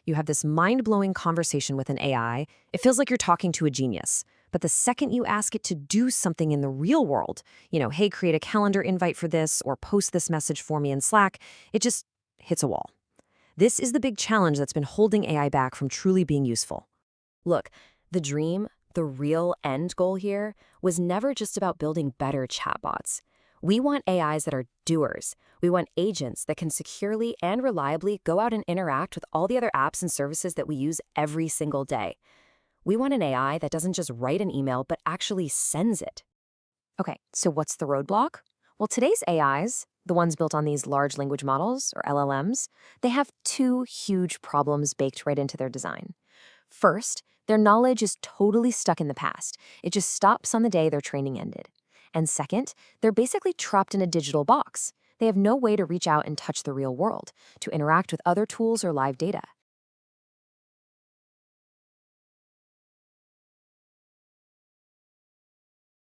You have this mind-blowing conversation with an AI. It feels like you're talking to a genius. But the second you ask it to do something in the real world, hey, create a calendar invite for this or post this message for me in Slack, it just hits a wall. This is the big challenge that's been holding AI back from truly being useful. Look, the dream, the real end goal here, was never just about building better chatbots. We want AIs that are doers. We want agents that can securely and reliably go out and interact with all the other apps and services that we use every single day. We want an AI that doesn't just write an email, but actually sends it. Okay, so what's the roadblock? Well, today's AIs, the ones built on these large language models, or LLMs, they have two huge problems baked right into their design. First, their knowledge is totally stuck in the past. It just stops on the day their training ended. And second, they're basically trapped in a digital box. They have no way to reach out and touch the real world, to interact with other tools or live data.